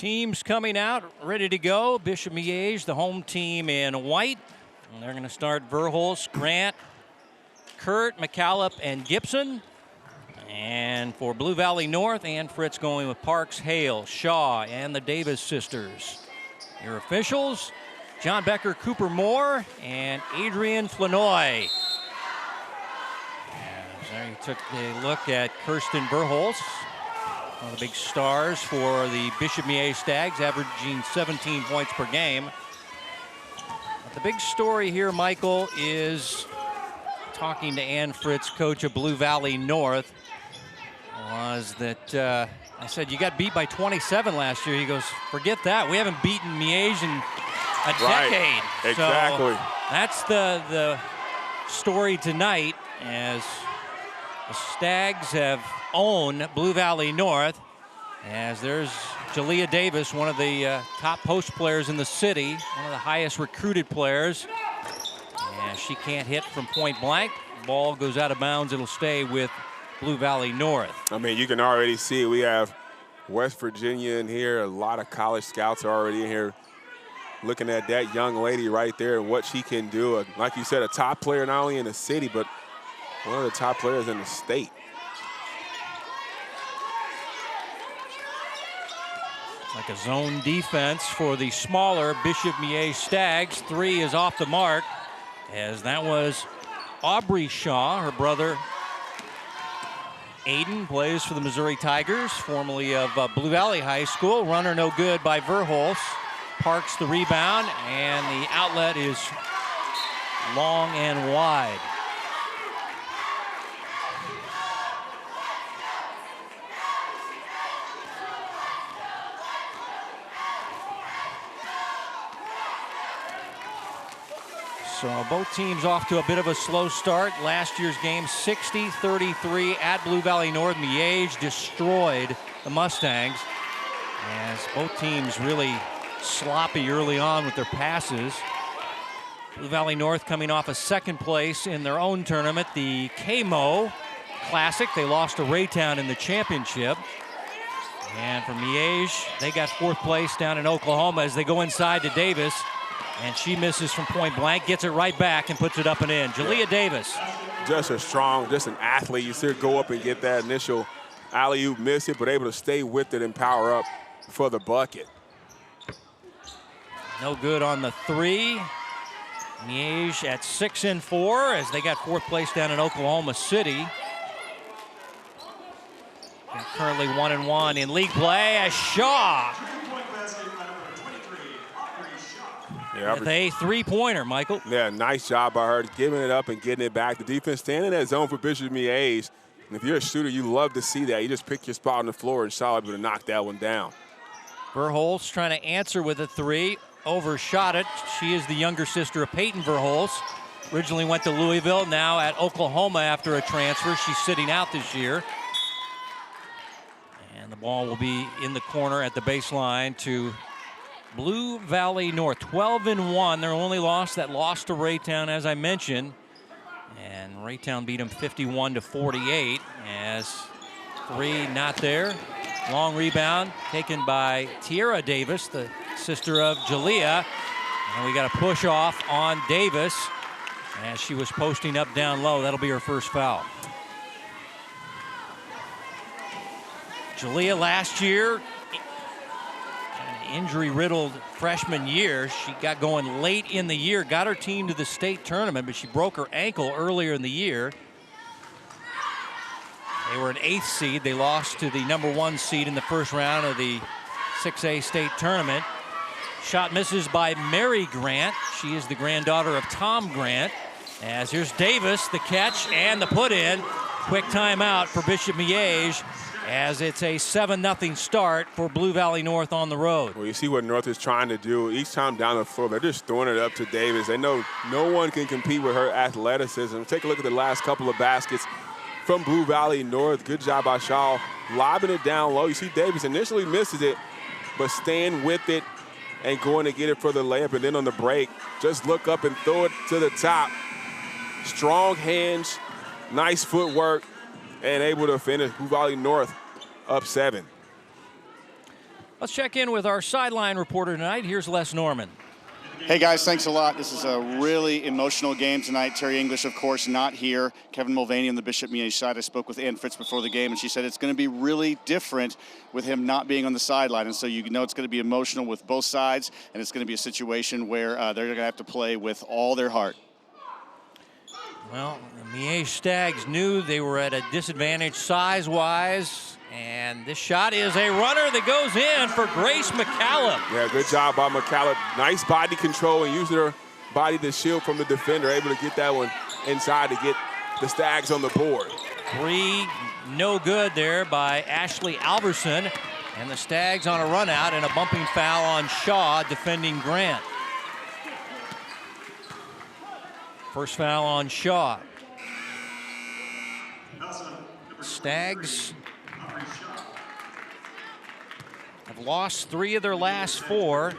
Teams coming out, ready to go. Bishop Miege, the home team in white. And they're going to start Verhulst, Grant, Kurt, McCallop, and Gibson. And for Blue Valley North, Ann Fritz going with Parks, Hale, Shaw, and the Davis sisters. Your officials, John Becker, Cooper Moore, and Adrian Flanoy. There you took a look at Kirsten Verhulst, one of the big stars for the Bishop Miege Stags, averaging 17 points per game. But the big story here, Michael, is talking to Ann Fritz, coach of Blue Valley North, was that I said, you got beat by 27 last year. He goes, forget that. We haven't beaten Miege in a decade. Exactly. So that's the story tonight, as the Stags have owned Blue Valley North, as there's Jalea Davis, one of the top post players in the city, one of the highest recruited players. And she can't hit from point blank. Ball goes out of bounds. It'll stay with Blue Valley North. I mean, you can already see we have West Virginia in here. A lot of college scouts are already in here looking at that young lady right there and what she can do. Like you said, a top player not only in the city, but one of the top players in the state. Like a zone defense for the smaller Bishop Miege Stags. 3 is off the mark, as that was Aubrey Shaw. Her brother Aiden plays for the Missouri Tigers, formerly of Blue Valley High School. Runner no good by Verhulst. Parks the rebound, and the outlet is long and wide. So both teams off to a bit of a slow start. Last year's game, 60-33 at Blue Valley North. Miege destroyed the Mustangs, as both teams really sloppy early on with their passes. Blue Valley North coming off a second place in their own tournament, the KMO Classic. They lost to Raytown in the championship. And for Miege, they got 4th place down in Oklahoma as they go inside to Davis. And she misses from point blank, gets it right back and puts it up and in. Jalea Davis. Just a strong, just an athlete. You see her go up and get that initial alley-oop, miss it, but able to stay with it and power up for the bucket. No good on the 3. Miege at 6 and 4 as they got 4th place down in Oklahoma City. And currently 1 and 1 in league play as Shaw. Yeah, with a 3-pointer, Michael. Yeah, nice job by her, giving it up and getting it back. The defense staying in that zone for Bishop Miege. And if you're a shooter, you love to see that. You just pick your spot on the floor and Shaw able to knock that one down. Verhulst trying to answer with a 3. Overshot it. She is the younger sister of Peyton Verhulst. Originally went to Louisville, now at Oklahoma after a transfer. She's sitting out this year. And the ball will be in the corner at the baseline to Blue Valley North. 12 and 1. Their only loss, that loss to Raytown, as I mentioned. And Raytown beat them 51-48 as 3 not there. Long rebound taken by Tierra Davis, the sister of Jalea. And we got a push off on Davis as she was posting up down low. That'll be her first foul. Jalea last year, injury-riddled freshman year. She got going late in the year, got her team to the state tournament, but she broke her ankle earlier in the year. They were an 8th seed. They lost to the number 1 seed in the first round of the 6A state tournament. Shot misses by Mary Grant. She is the granddaughter of Tom Grant. As here's Davis, the catch and the put-in. Quick timeout for Bishop Miege, as it's a 7-0 start for Blue Valley North on the road. Well, you see what North is trying to do. Each time down the floor, they're just throwing it up to Davis. They know no one can compete with her athleticism. Take a look at the last couple of baskets from Blue Valley North. Good job by Shaw, lobbing it down low. You see Davis initially misses it, but staying with it and going to get it for the layup. And then on the break, just look up and throw it to the top. Strong hands, nice footwork, and able to finish. Blue Valley North up 7. Let's check in with our sideline reporter tonight. Here's Les Norman. Hey guys, thanks a lot. This is a really emotional game tonight. Terry English, of course, not here. Kevin Mulvaney on the Bishop Miege side. I spoke with Ann Fritz before the game, and she said it's going to be really different with him not being on the sideline. And so you know it's going to be emotional with both sides, and it's going to be a situation where they're going to have to play with all their heart. Well, the Miege Stags knew they were at a disadvantage size-wise, and this shot is a runner that goes in for Grace McCallum. Yeah, good job by McCallum. Nice body control and using her body to shield from the defender, able to get that one inside to get the Stags on the board. 3 no good there by Ashley Alverson, and the Stags on a run out and a bumping foul on Shaw defending Grant. First foul on Shaw. Stags have lost 3 of their last 4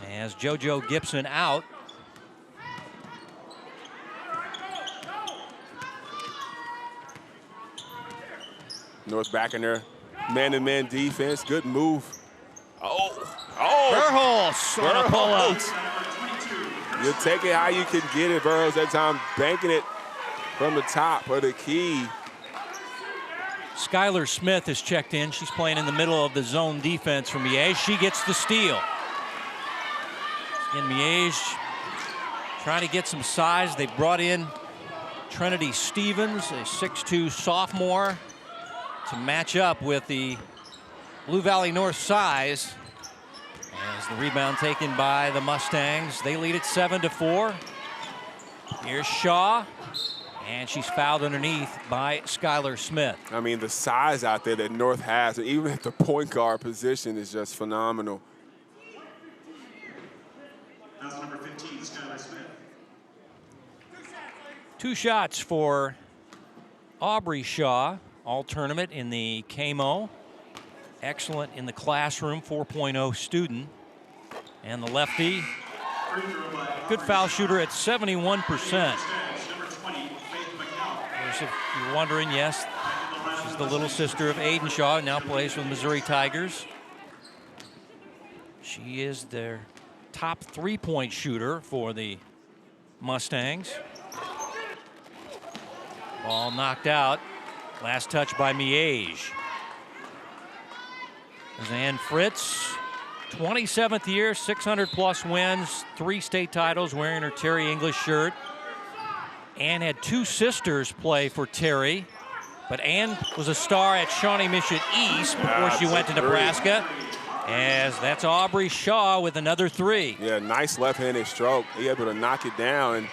as JoJo Gibson out. North back in there, man-to-man defense, good move. Verhulst on a pull-up. You take it how you can get it, Verhulst. That time banking it from the top of the key. Skylar Smith has checked in. She's playing in the middle of the zone defense for Miege. She gets the steal. And Miege trying to get some size. They brought in Trinity Stevens, a 6'2 sophomore, to match up with the Blue Valley North size. As the rebound taken by the Mustangs, they lead it 7-4. Here's Shaw, and she's fouled underneath by Skylar Smith. I mean, the size out there that North has, even at the point guard position, is just phenomenal. That's number 15, Skylar Smith. 2 shots for Aubrey Shaw, all tournament in the KMO. Excellent in the classroom, 4.0 student. And the lefty, good foul shooter at 71%. If you're wondering, yes, she's the little sister of Aiden Shaw, now plays for the Missouri Tigers. She is their top 3-point shooter for the Mustangs. Ball knocked out. Last touch by Miege. Ann Fritz, 27th year, 600+ wins, 3 state titles, wearing her Terry English shirt. Ann had 2 sisters play for Terry, but Ann was a star at Shawnee Mission East before she went to Nebraska. As that's Aubrey Shaw with another 3. Yeah, nice left-handed stroke. He able to knock it down, and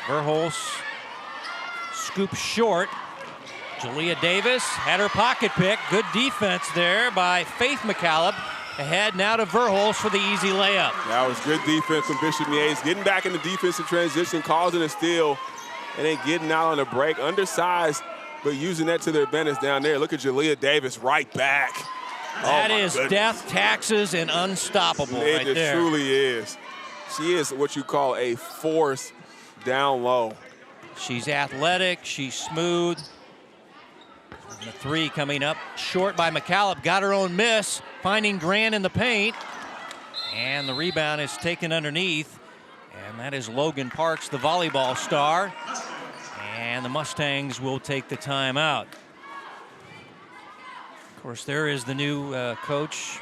Verhulst scoops short. Jalea Davis had her pocket pick. Good defense there by Faith McCallum. Ahead now to Verhulst for the easy layup. that was good defense from Bishop Miege, getting back in the defensive transition, causing a steal, and then getting out on the break. Undersized, but using that to their advantage down there. Look at Jalea Davis right back. That is death, taxes, and unstoppable right there. It truly is. She is what you call a force down low. She's athletic, she's smooth. And the 3 coming up short by McCallum. Got her own miss, finding Grant in the paint. And the rebound is taken underneath. And that is Logan Parks, the volleyball star. And the Mustangs will take the timeout. Of course, there is the new coach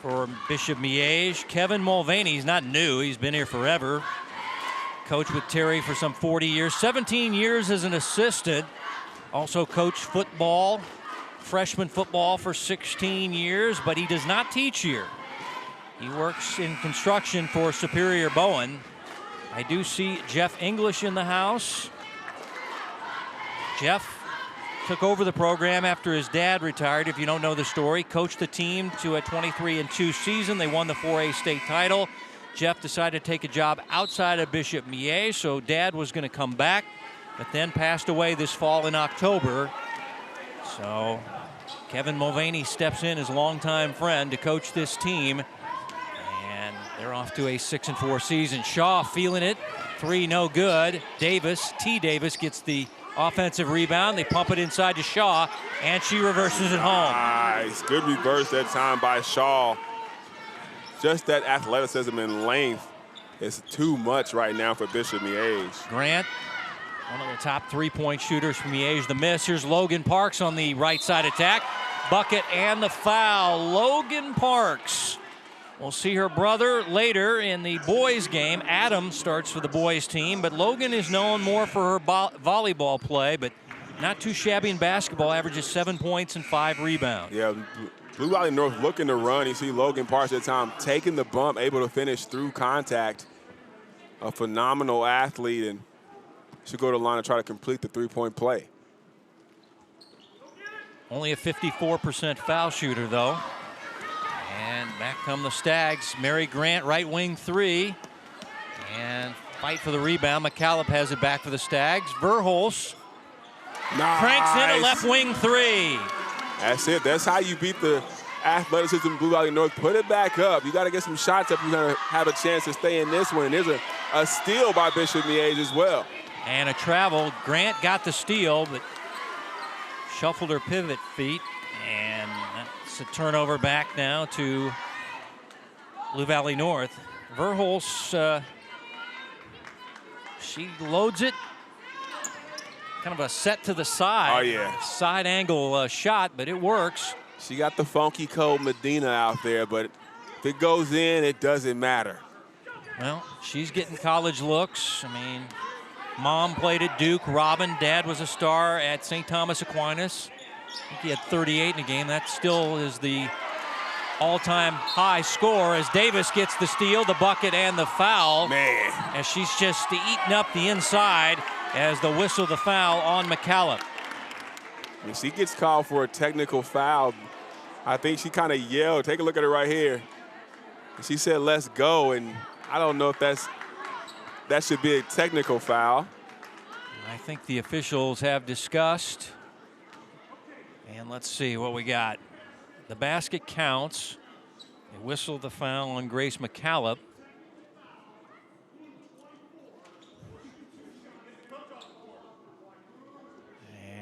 for Bishop Miege, Kevin Mulvaney. He's not new, he's been here forever. Coached with Terry for some 40 years, 17 years as an assistant. Also coached football, freshman football for 16 years, but he does not teach here. He works in construction for Superior Bowen. I do see Jeff English in the house. Jeff took over the program after his dad retired. If you don't know the story, coached the team to a 23-2 season. They won the 4A state title. Jeff decided to take a job outside of Bishop Miege, so Dad was going to come back, but then passed away this fall in October. So Kevin Mulvaney steps in as longtime friend to coach this team, and they're off to a 6-4 season. Shaw feeling it, 3 no good. Davis, T. Davis gets the offensive rebound. They pump it inside to Shaw, and she reverses it home. Nice. Good reverse that time by Shaw. Just that athleticism and length is too much right now for Bishop Miege. Grant, one of the top three-point shooters from Miege. The miss. Here's Logan Parks on the right side attack. Bucket and the foul. Logan Parks. We'll see her brother later in the boys game. Adam starts for the boys team, but Logan is known more for her volleyball play, but not too shabby in basketball, averages 7 points and 5 rebounds. Yeah, Blue Valley North looking to run. You see Logan Parks at the time taking the bump, able to finish through contact. A phenomenal athlete, and she'll go to the line and try to complete the three-point play. Only a 54% foul shooter, though. And back come the Stags. Mary Grant, right wing three. And fight for the rebound. McCallop has it back for the Stags. Verhulst cranks in a left wing three. That's it. That's how you beat the athleticism of Blue Valley North. Put it back up. You got to get some shots up. You're going to have a chance to stay in this one. And there's a steal by Bishop Miege as well. And a travel. Grant got the steal, but shuffled her pivot feet. And that's a turnover back now to Blue Valley North. Verhulst, she loads it. Kind of a set to the side. Oh, yeah. Side angle shot, but it works. She got the funky cold Medina out there, but if it goes in, it doesn't matter. Well, she's getting college looks. I mean, mom played at Duke. Robin, dad was a star at St. Thomas Aquinas. I think he had 38 in a game. That still is the all-time high score as Davis gets the steal, the bucket, and the foul. Man. As she's just eating up the inside as the whistle the foul on McCallop. When she gets called for a technical foul, I think she kind of yelled. Take a look at her right here. She said, "Let's go," and I don't know if that should be a technical foul. I think the officials have discussed. And let's see what we got. The basket counts. They whistle the foul on Grace McCallop.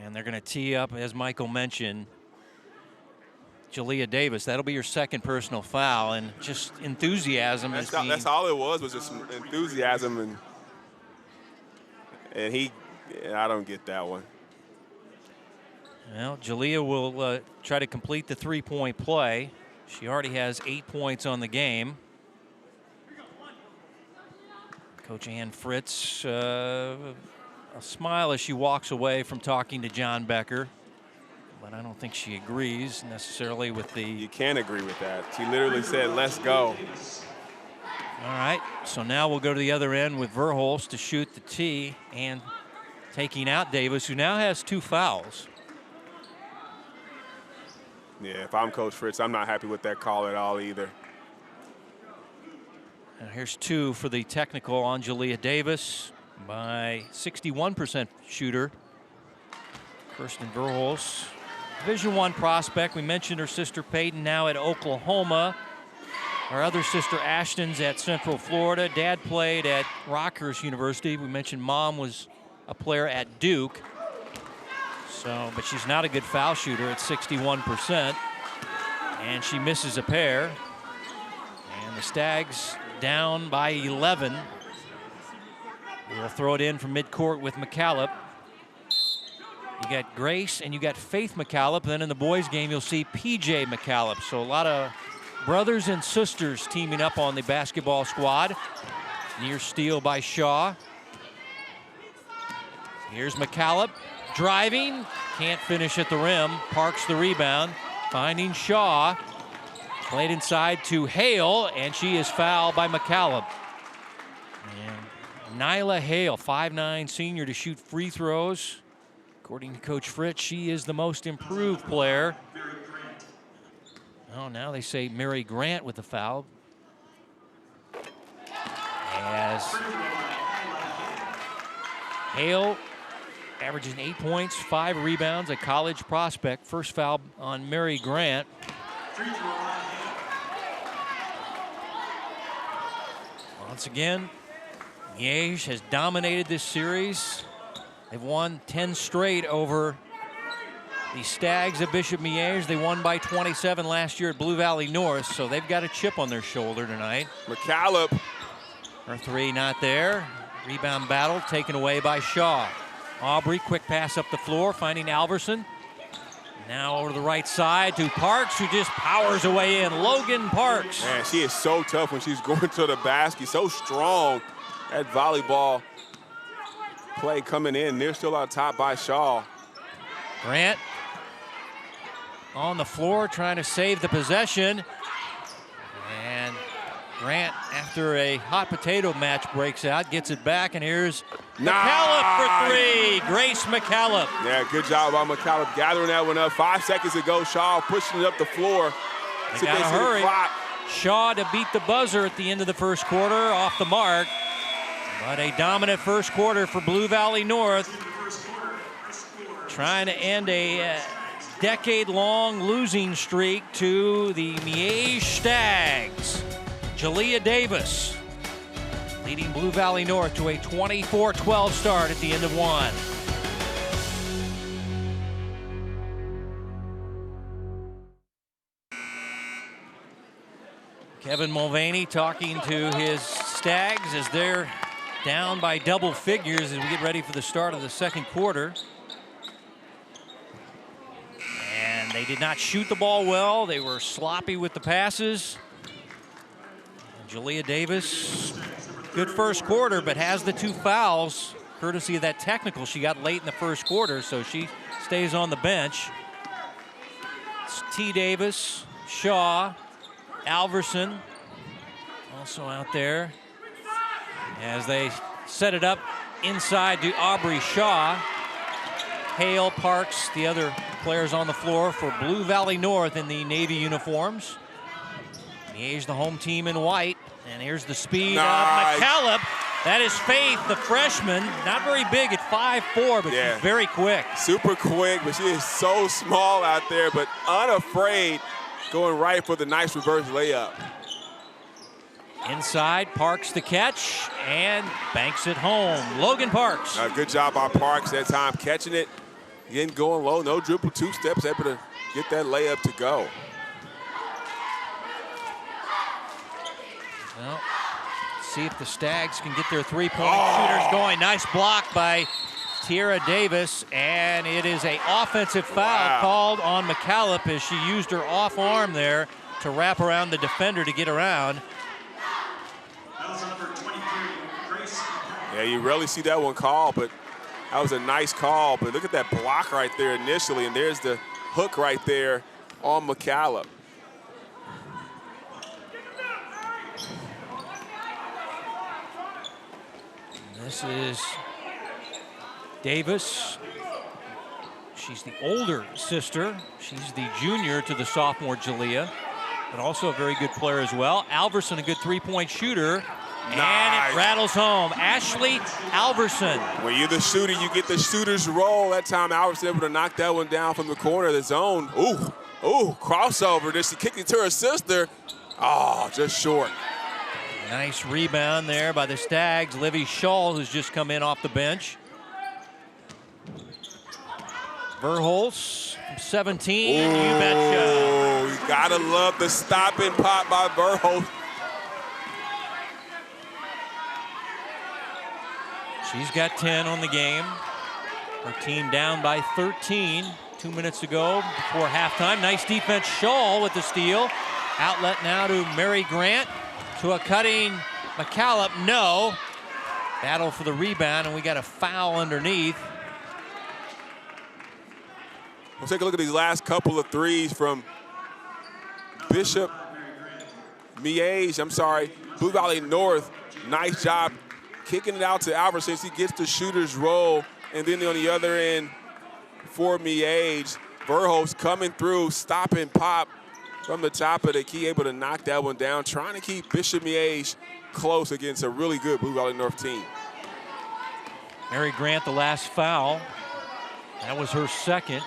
And they're going to tee up, as Michael mentioned, Jalea Davis. That'll be your second personal foul, and just enthusiasm. That's all it was just some enthusiasm, and I don't get that one. Well, Jalea will try to complete the three-point play. She already has 8 points on the game. Coach Ann Fritz, a smile as she walks away from talking to John Becker. But I don't think she agrees necessarily with the... You can't agree with that. She literally said, "Let's go." All right, so now we'll go to the other end with Verhulst to shoot the tee and taking out Davis, who now has 2 fouls. Yeah, if I'm Coach Fritz, I'm not happy with that call at all either. Now here's 2 for the technical on Jalea Davis by 61% shooter. Kirsten Verhulst, Division I prospect. We mentioned her sister Peyton now at Oklahoma. Our other sister Ashton's at Central Florida. Dad played at Rockhurst University. We mentioned mom was a player at Duke. So, but she's not a good foul shooter at 61%. And she misses a pair. And the Stags down by 11. We'll throw it in from midcourt with McCallop. You got Grace and you got Faith McCallop. Then in the boys game, you'll see PJ McCallop. So a lot of brothers and sisters teaming up on the basketball squad. Near steal by Shaw. Here's McCallop. Driving, can't finish at the rim. Parks the rebound, finding Shaw. Played inside to Hale, and she is fouled by McCallop. And Nyla Hale, 5'9" senior, to shoot free throws. According to Coach Fritz, she is the most improved player. Oh, now they say Mary Grant with the foul. As Hale averaging 8 points, 5 rebounds, a college prospect. First foul on Mary Grant. Once again, Miege has dominated this series. They've won 10 straight over the Stags of Bishop Miege. They won by 27 last year at Blue Valley North, so they've got a chip on their shoulder tonight. McCallum. Her three not there. Rebound battle taken away by Shaw. Aubrey, quick pass up the floor, finding Alverson. Now over to the right side to Parks, who just powers away in. Logan Parks. Man, she is so tough when she's going to the basket. So strong at volleyball. Play coming in. They're still on top by Shaw. Grant on the floor trying to save the possession. And Grant, after a hot potato match, breaks out, gets it back, and here's McCallum for three. Grace McCallum. Yeah, good job by McCallum gathering that one up. 5 seconds ago, Shaw pushing it up the floor. They gotta hurry. Shaw to beat the buzzer at the end of the first quarter, off the mark. But a dominant first quarter for Blue Valley North. Trying to end a decade-long losing streak to the Miege Stags. Jalea Davis leading Blue Valley North to a 24-12 start at the end of one. Kevin Mulvaney talking to his Stags as they're down by double figures as we get ready for the start of the second quarter. And they did not shoot the ball well. They were sloppy with the passes. Jalea Davis, good first quarter, but has the 2 fouls, courtesy of that technical she got late in the first quarter, so she stays on the bench. It's T. Davis, Shaw, Alverson, also out there as they set it up inside to Aubrey Shaw. Hale, Parks, the other players on the floor for Blue Valley North in the Navy uniforms. Miege, the home team in white. And here's the speed of McCallum. That is Faith, the freshman. Not very big at 5'4", but she's very quick. Super quick, but she is so small out there, but unafraid, going right for the nice reverse layup. Inside, Parks the catch, and banks it home. Logan Parks. Good job by Parks that time, catching it. Again, going low, no dribble, 2 steps, able to get that layup to go. Well, see if the Stags can get their three-point shooters going. Nice block by Tierra Davis, and it is an offensive foul called on McCallum as she used her off arm there to wrap around the defender to get around. Yeah, you rarely see that one called, but that was a nice call. But look at that block right there initially, and there's the hook right there on McCallum. This is Davis. She's the older sister. She's the junior to the sophomore Jalea, but also a very good player as well. Alverson, a good three-point shooter. Nice. And it rattles home. Ashley Alverson. When you're the shooter, you get the shooter's roll. That time, Alverson able to knock that one down from the corner of the zone. Ooh, crossover. Then she kicked it to her sister. Oh, just short. Nice rebound there by the Stags. Livy Shull, who's just come in off the bench. Verholz from 17. Ooh, you betcha. You gotta love the stop and pop by Verholz. She's got 10 on the game. Her team down by 13. 2 minutes to go before halftime. Nice defense, Shull with the steal. Outlet now to Mary Grant. To a cutting McCallum, no. Battle for the rebound, and we got a foul underneath. We'll take a look at these last couple of threes from Bishop Miege, Blue Valley North. Nice job kicking it out to Alverson. He gets the shooter's roll, and then on the other end for Miege, Verholz coming through, stop and pop from the top of the key, able to knock that one down, trying to keep Bishop Miege close against a really good Blue Valley North team. Mary Grant, the last foul. That was her second.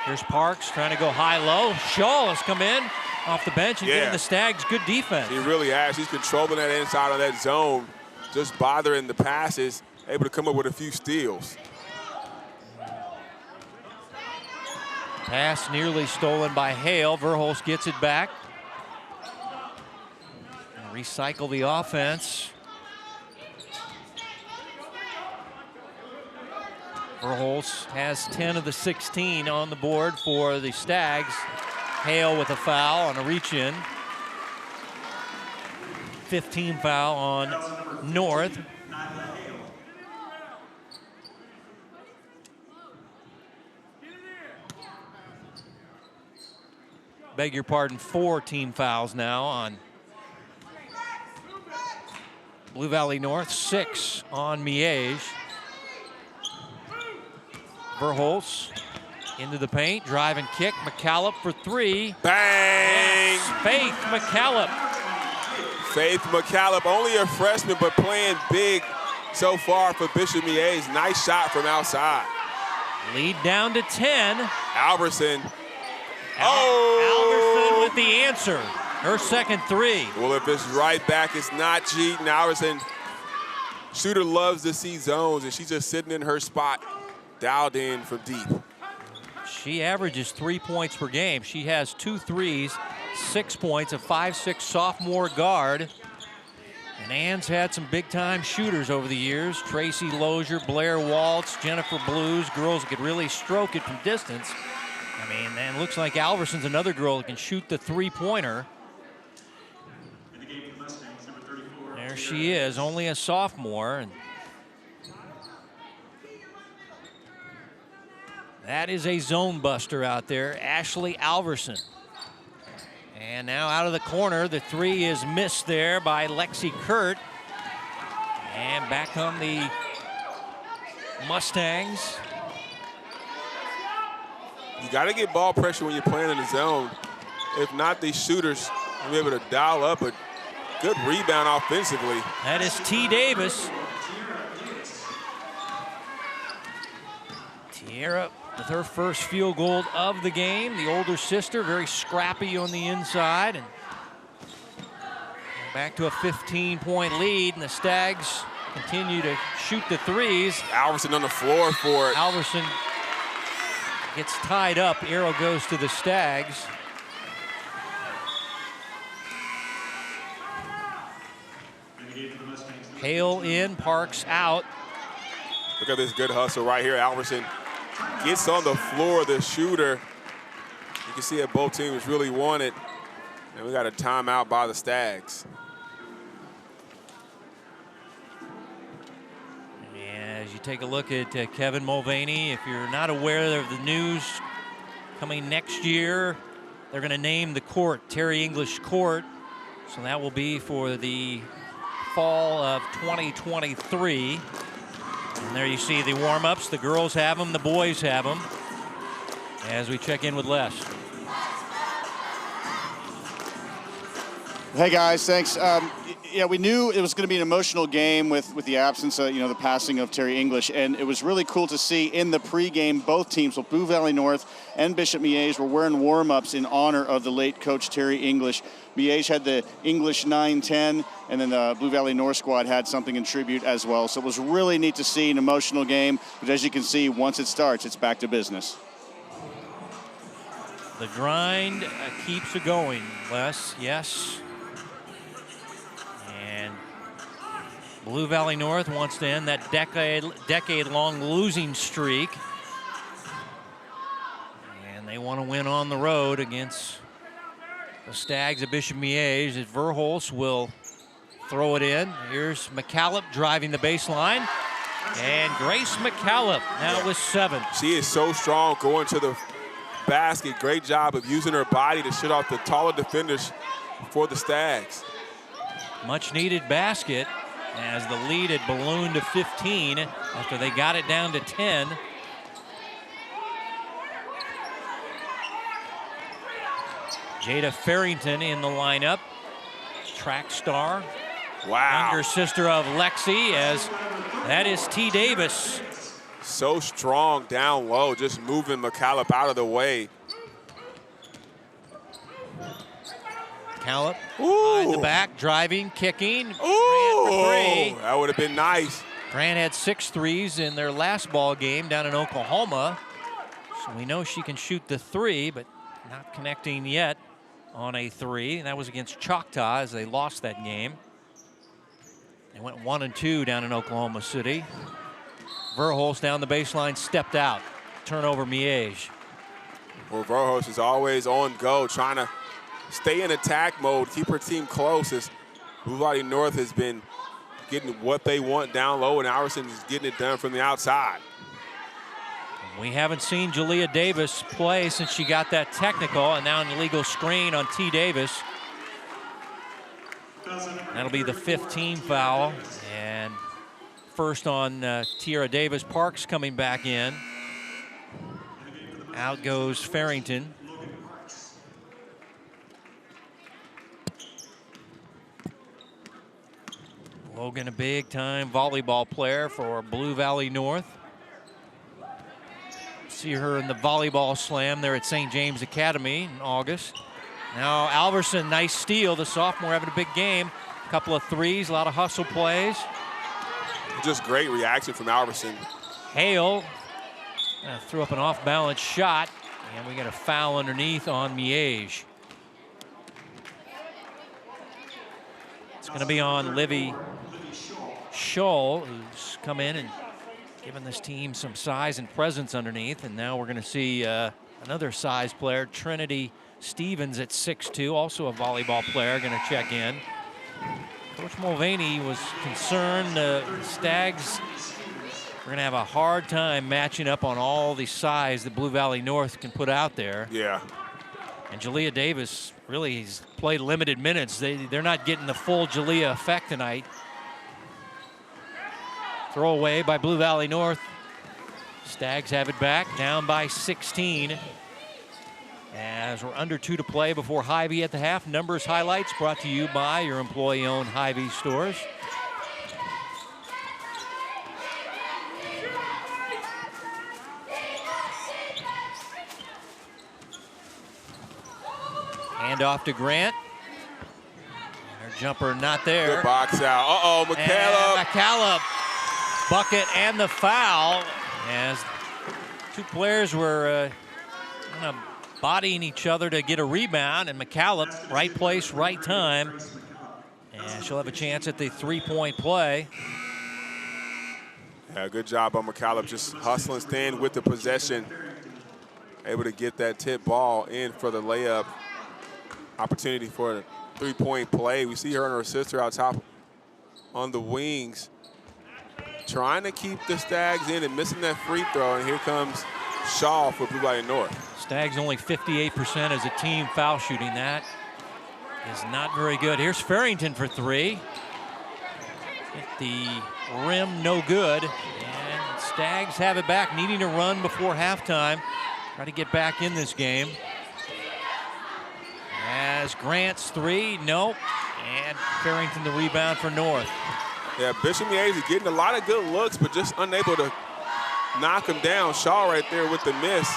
Here's Parks trying to go high-low. Shull has come in off the bench and giving the Stags good defense. He really has. He's controlling that inside of that zone, just bothering the passes, able to come up with a few steals. Pass nearly stolen by Hale. Verhulst gets it back. And recycle the offense. Verhulst has 10 of the 16 on the board for the Stags. Hale with a foul on a reach-in. 15 foul on North. Beg your pardon, 4 team fouls now on Blue Valley North, 6 on Miege. Verhulst into the paint, drive and kick. McCallop for 3. Bang! Yes, Faith McCallop. Faith McCallop, only a freshman, but playing big so far for Bishop Miege. Nice shot from outside. Lead down to 10. Alverson. Alverson with the answer. Her second 3. Well, if it's right back, it's not cheating. Alverson, shooter loves to see zones, and she's just sitting in her spot, dialed in from deep. She averages 3 points per game. She has 2 threes, 6 points, a 5'6" sophomore guard. And Ann's had some big-time shooters over the years. Tracy Lozier, Blair Waltz, Jennifer Blues, girls that could really stroke it from distance. I mean, and it looks like Alverson's another girl that can shoot the three-pointer. There she is, only a sophomore. And that is a zone buster out there, Ashley Alverson. And now out of the corner, the 3 is missed there by Lexi Kurt. And back come the Mustangs. You got to get ball pressure when you're playing in the zone. If not, these shooters will be able to dial up a good rebound offensively. That is T. Davis. Tierra with her first field goal of the game. The older sister, very scrappy on the inside. And back to a 15-point lead, and the Stags continue to shoot the threes. Alverson on the floor for it. Alverson gets tied up. Arrow goes to the Stags. Hale in, Parks out. Look at this good hustle right here. Alverson gets on the floor, the shooter. You can see that both teams really want it. And we got a timeout by the Stags. As you take a look at Kevin Mulvaney, if you're not aware of the news coming next year, they're going to name the court Terry English Court. So that will be for the fall of 2023. And there you see the warm-ups. The girls have them, the boys have them. As we check in with Les. Hey guys, thanks. Yeah, we knew it was going to be an emotional game with the absence of, the passing of Terry English, and it was really cool to see in the pregame both teams, so Blue Valley North and Bishop Miege, were wearing warm-ups in honor of the late coach Terry English. Miege had the English 9-10, and then the Blue Valley North squad had something in tribute as well. So it was really neat to see an emotional game, but as you can see, once it starts, it's back to business. The grind keeps it going, Les. Yes. And Blue Valley North wants to end that decade-long losing streak. And they want to win on the road against the Stags of Bishop Miege. As Verhulst will throw it in. Here's McCallop driving the baseline. And Grace McCallop now with 7. She is so strong going to the basket. Great job of using her body to shut off the taller defenders for the Stags. Much needed basket as the lead had ballooned to 15 after they got it down to 10. Jada Farrington in the lineup, track star. Wow. Younger sister of Lexi, as that is T. Davis. So strong down low, just moving McCallop out of the way. McCallop behind the back, driving, kicking. Ooh, that would have been nice. Grant had 6 threes in their last ball game down in Oklahoma. So we know she can shoot the three, but not connecting yet on a three. And that was against Choctaw as they lost that game. They went 1-2 down in Oklahoma City. Verhulst down the baseline, stepped out. Turnover, Miege. Well, Verhulst is always on go, trying to stay in attack mode, keep her team close as Blue Valley North has been getting what they want down low, and Alverson is getting it done from the outside. We haven't seen Jalea Davis play since she got that technical, and now an illegal screen on T. Davis. That'll be the 15th foul, and first on Tierra Davis. Parks coming back in. Out goes Farrington. Logan, a big-time volleyball player for Blue Valley North. See her in the volleyball slam there at St. James Academy in August. Now Alverson, nice steal. The sophomore having a big game. A couple of threes, a lot of hustle plays. Just great reaction from Alverson. Hale threw up an off-balance shot, and we got a foul underneath on Miege. It's going to be on Livy Scholl, who's come in and given this team some size and presence underneath. And now we're going to see another size player, Trinity Stevens at 6'2", also a volleyball player, going to check in. Coach Mulvaney was concerned Stags are going to have a hard time matching up on all the size that Blue Valley North can put out there. Yeah. And Jalea Davis really has played limited minutes. They're not getting the full Jalea effect tonight. Throw away by Blue Valley North. Stags have it back, down by 16. As we're under 2 to play before Hy-Vee at the half. Numbers highlights brought to you by your employee-owned Hy-Vee stores. Hand off to Grant. Her jumper not there. Good box out. Uh-oh, McCallum. McCallum, bucket and the foul. As two players were kind of bodying each other to get a rebound, and McCallum, right place, right time. And she'll have a chance at the three-point play. Yeah, good job on McCallum, just hustling, staying with the possession. Able to get that tip ball in for the layup. Opportunity for a three-point play. We see her and her sister out top on the wings, trying to keep the Stags in and missing that free throw. And here comes Shaw for Blue Valley North. Stags only 58% as a team foul shooting. That is not very good. Here's Farrington for three. Hit the rim, no good. And Stags have it back, needing to run before halftime. Try to get back in this game. As Grant's three, nope. And Farrington the rebound for North. Yeah, Bishop Miege getting a lot of good looks, but just unable to knock him down. Shaw right there with the miss.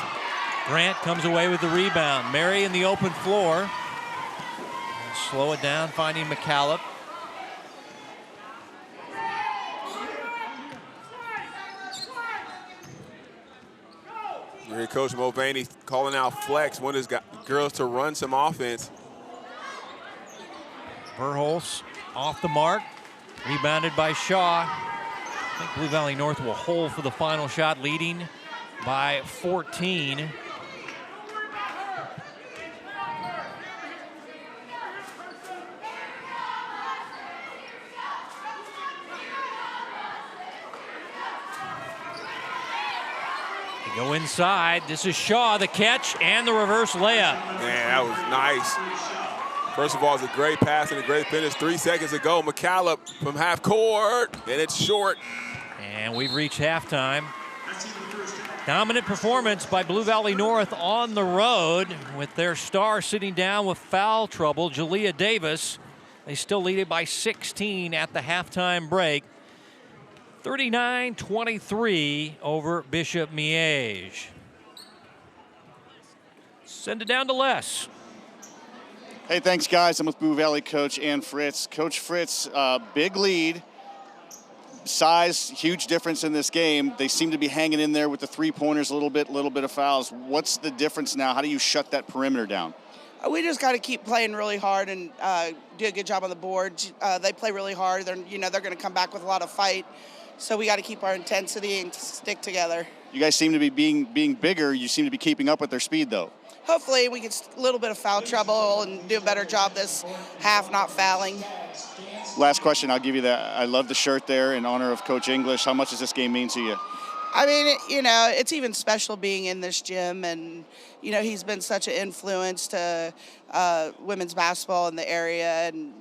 Grant comes away with the rebound. Mary in the open floor. And slow it down, finding McCallum. Here Coach Mulvaney calling out flex, wanting his girls to run some offense. Verhulst off the mark, rebounded by Shaw. I think Blue Valley North will hold for the final shot, leading by 14. They go inside. This is Shaw, the catch and the reverse layup. Man, that was nice. First of all, it's a great pass and a great finish. 3 seconds ago, McCallum from half court, and it's short. And we've reached halftime. Dominant performance by Blue Valley North on the road with their star sitting down with foul trouble, Jalea Davis. They still lead it by 16 at the halftime break. 39-23 over Bishop Miege. Send it down to Les. Hey, thanks, guys. I'm with Blue Valley coach Ann Fritz. Coach Fritz, big lead. size, huge difference in this game. They seem to be hanging in there with the three-pointers a little bit of fouls. What's the difference now? How do you shut that perimeter down? We just got to keep playing really hard and do a good job on the board. They play really hard. They're going to come back with a lot of fight. So we got to keep our intensity and stick together. You guys seem to be being bigger. You seem to be keeping up with their speed, though. Hopefully we get a little bit of foul trouble and do a better job this half not fouling. Last question, I'll give you that. I love the shirt there in honor of Coach English. How much does this game mean to you? I mean, it's even special being in this gym, and, he's been such an influence to women's basketball in the area, and,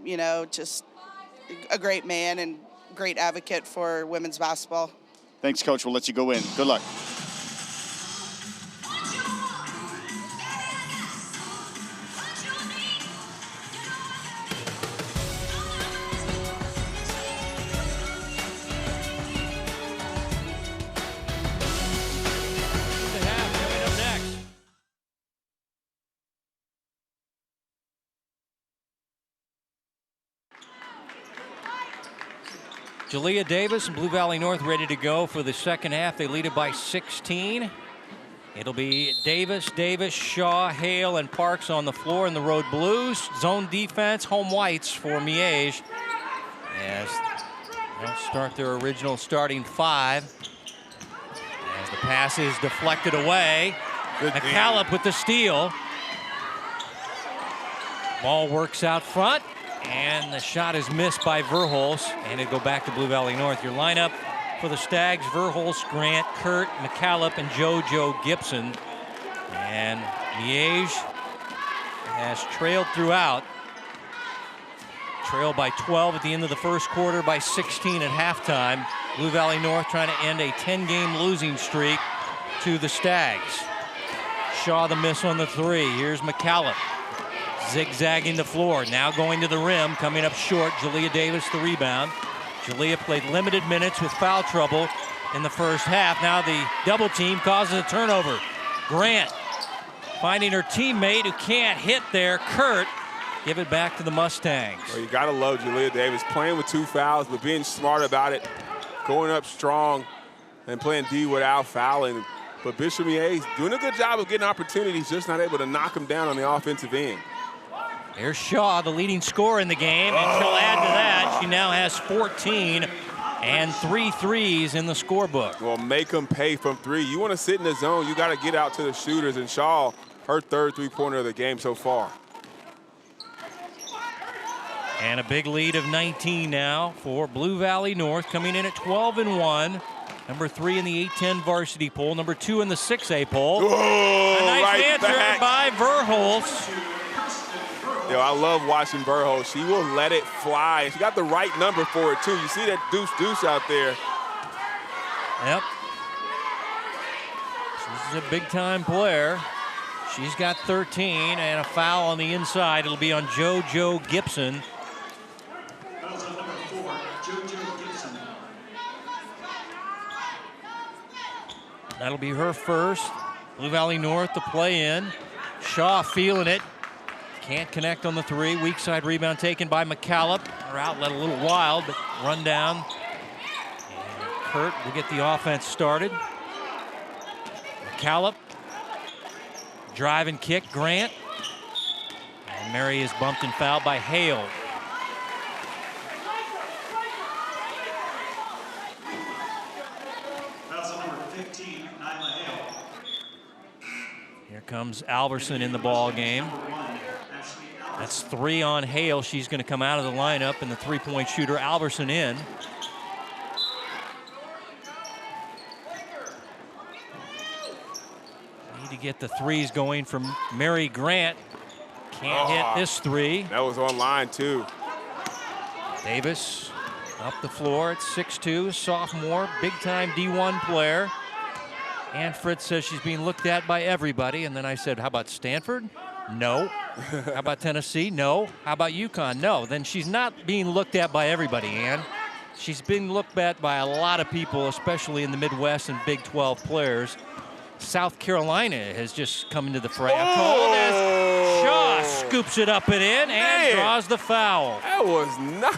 just a great man and great advocate for women's basketball. Thanks, Coach. We'll let you go in. Good luck. Jalea Davis and Blue Valley North ready to go for the second half. They lead it by 16. It'll be Davis, Shaw, Hale, and Parks on the floor in the Road Blues. Zone defense, home whites for Miege. As they'll start their original starting five. As the pass is deflected away. McCallop with the steal. Ball works out front. And the shot is missed by Verhulst, and it'll go back to Blue Valley North. Your lineup for the Stags: Verhulst, Grant, Kurt, McCallop, and JoJo Gibson. And Miege has trailed throughout. Trailed by 12 at the end of the first quarter, by 16 at halftime. Blue Valley North trying to end a 10-game losing streak to the Stags. Shaw the miss on the three. Here's McCallop. Zigzagging the floor, now going to the rim, coming up short. Jalea Davis the rebound. Jalea played limited minutes with foul trouble in the first half. Now the double team causes a turnover. Grant finding her teammate who can't hit there. Kurt, give it back to the Mustangs. Well, you gotta love Jalea Davis playing with 2 fouls, but being smart about it, going up strong and playing D without fouling. But Bishop Miege doing a good job of getting opportunities, just not able to knock them down on the offensive end. There's Shaw, the leading scorer in the game, and she'll add to that. She now has 14 and 3 threes in the scorebook. Well, make them pay from 3. You want to sit in the zone, you got to get out to the shooters, and Shaw, her third three-pointer of the game so far. And a big lead of 19 now for Blue Valley North, coming in at 12-1. Number 3 in the 8-10 varsity poll, number 2 in the 6A poll. Oh, a nice right answer back by Verhulst. Yo, I love watching Verhulst. She will let it fly. And she got the right number for it, too. You see that deuce out there. Yep. She's a big-time player. She's got 13 and a foul on the inside. It'll be on JoJo Gibson. Fouls on number 4, JoJo Gibson. That'll be her first. Blue Valley North to play in. Shaw feeling it. Can't connect on the three. Weak side rebound taken by McCallop. Her outlet a little wild, but run down. And Kurt will get the offense started. McCallop. Drive and kick, Grant. And Mary is bumped and fouled by Hale. Fouls on number 15, Nyla Hale. Here comes Alverson in the ball game. That's 3 on Hale. She's going to come out of the lineup, and the three-point shooter Alverson in. Need to get the threes going from Mary Grant. Can't hit this three. That was online, too. Davis up the floor at 6'2", sophomore, big-time D1 player. And Fritz says she's being looked at by everybody. And then I said, how about Stanford? No. How about Tennessee? No. How about UConn? No. Then she's not being looked at by everybody, Ann. She's being looked at by a lot of people, especially in the Midwest and Big 12 players. South Carolina has just come into the fray. I'm told as Shaw scoops it up and in and draws the foul. That was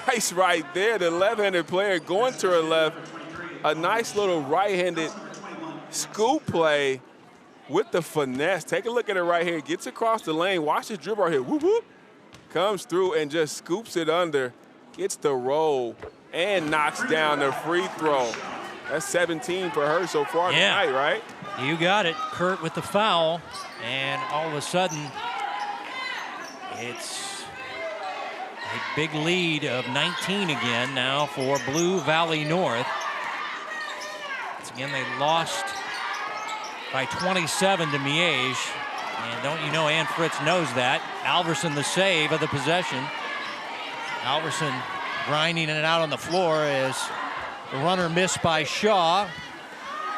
nice right there. The left-handed player going to her left. A nice little right-handed scoop play with the finesse. Take a look at it right here. Gets across the lane. Watch this dribble right here. Whoop, whoop. Comes through and just scoops it under. Gets the roll and knocks down the free throw. That's 17 for her so far tonight, right? You got it. Kurt with the foul. And all of a sudden, it's a big lead of 19 again now for Blue Valley North. Once again, they lost by 27 to Miege. And don't you know Ann Fritz knows that. Alverson the save of the possession. Alverson grinding it out on the floor as the runner missed by Shaw.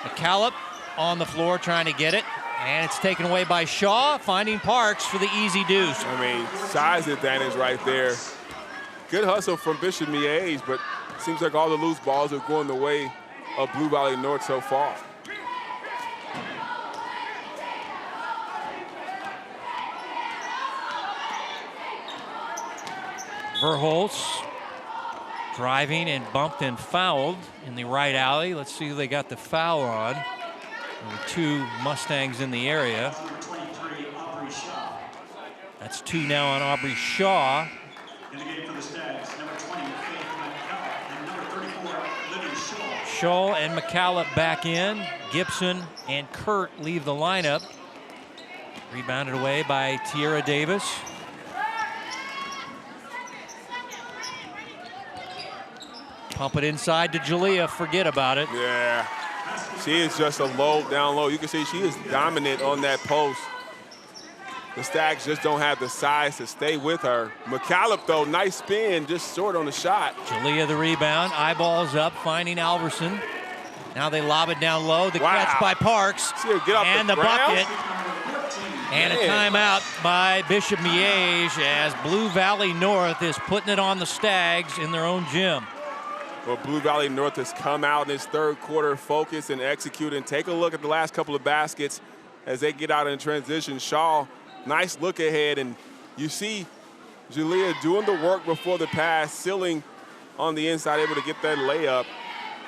McCallop on the floor trying to get it. And it's taken away by Shaw, finding Parks for the easy deuce. I mean, size advantage right there. Good hustle from Bishop Miege, but seems like all the loose balls are going the way of Blue Valley North so far. Verholz driving and bumped and fouled in the right alley. Let's see who they got the foul on. There were two Mustangs in the area. That's two now on Aubrey Shaw. In the game for the Stags, number 20, Faith McCallum, and number 34, Libby Shaw. Shaw and McCallum back in. Gibson and Kurt leave the lineup. Rebounded away by Tierra Davis. Pump it inside to Jalea. Forget about it. Yeah. She is just a low, down low. You can see she is dominant on that post. The Stags just don't have the size to stay with her. McCallum, though, nice spin, just short on the shot. Jalea the rebound, eyeballs up, finding Alverson. Now they lob it down low. The catch by Parks. See her get off and the bucket. And a timeout by Bishop Miege as Blue Valley North is putting it on the Stags in their own gym. Well, Blue Valley North has come out in this third quarter, focus and execute. And take a look at the last couple of baskets as they get out in transition. Shaw, nice look ahead. And you see Jalea doing the work before the pass, sealing on the inside, able to get that layup.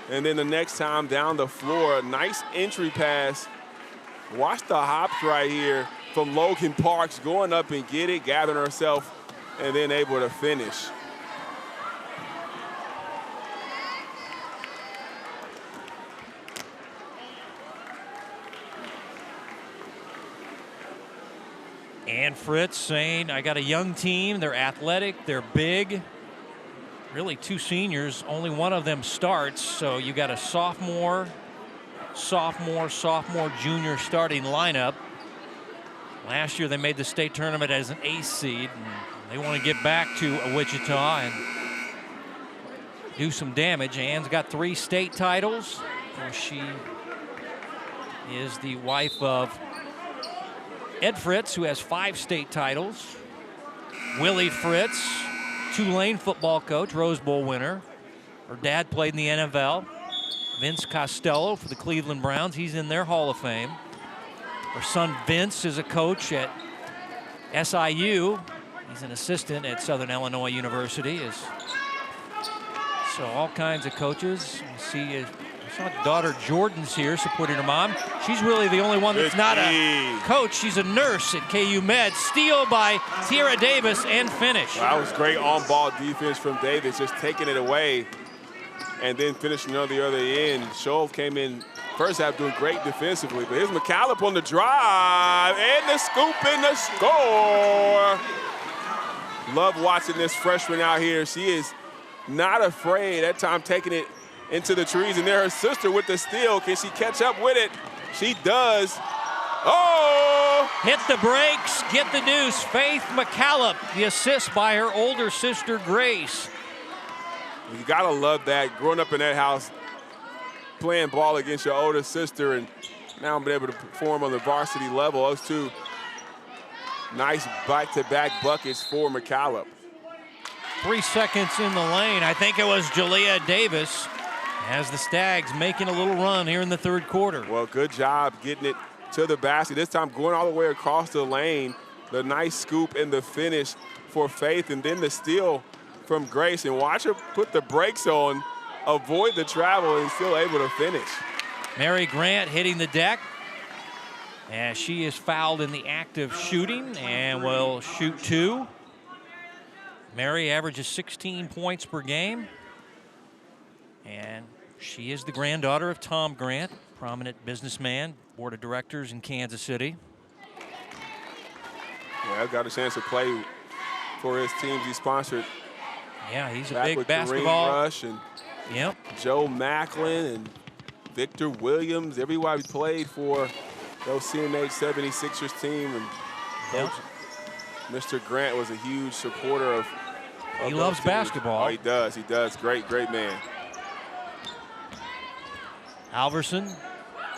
And then the next time down the floor, a nice entry pass. Watch the hops right here from Logan Parks, going up and get it, gathering herself, and then able to finish. And Fritz saying, I got a young team. They're athletic. They're big. Really two seniors. Only one of them starts. So you got a sophomore, junior starting lineup. Last year they made the state tournament as an ace seed. And they want to get back to Wichita and do some damage. Ann's got 3 state titles. She is the wife of Ed Fritz, who has 5 state titles. Willie Fritz, Tulane football coach, Rose Bowl winner. Her dad played in the NFL. Vince Costello for the Cleveland Browns. He's in their Hall of Fame. Her son Vince is a coach at SIU. He's an assistant at Southern Illinois University. So all kinds of coaches. You see, I saw daughter Jordan's here supporting her mom. She's really the only one that's not a coach. She's a nurse at KU Med. Steal by Tierra Davis and finish. Well, that was great on-ball defense from Davis, just taking it away and then finishing on the other end. Scholl came in first half doing great defensively, but here's McCallum on the drive and the scoop and the score. Love watching this freshman out here. She is not afraid, that time taking it into the trees, and there her sister with the steal. Can she catch up with it? She does. Oh! Hit the brakes, get the deuce. Faith McCallum, the assist by her older sister, Grace. You gotta love that, growing up in that house, playing ball against your older sister, and now I'm able to perform on the varsity level. Those two nice back-to-back buckets for McCallum. 3 seconds in the lane. I think it was Jalea Davis as the Stags making a little run here in the third quarter. Well, good job getting it to the basket. This time going all the way across the lane. the nice scoop and the finish for Faith, and then the steal from Grace. And watch her put the brakes on, avoid the travel, and still able to finish. Mary Grant hitting the deck as she is fouled in the act of shooting and will shoot 2. Mary averages 16 points per game, and she is the granddaughter of Tom Grant, prominent businessman, board of directors in Kansas City. Yeah, I've got a chance to play for his teams he sponsored. Yeah, he's a Back big with basketball. Kareem Rush and Yep. Joe Macklin and Victor Williams. Everybody played for those CNH 76ers team. And Yep. Mr. Grant was a huge supporter of He those loves teams. basketball. Oh, he does. He does. Great, great man. Alverson,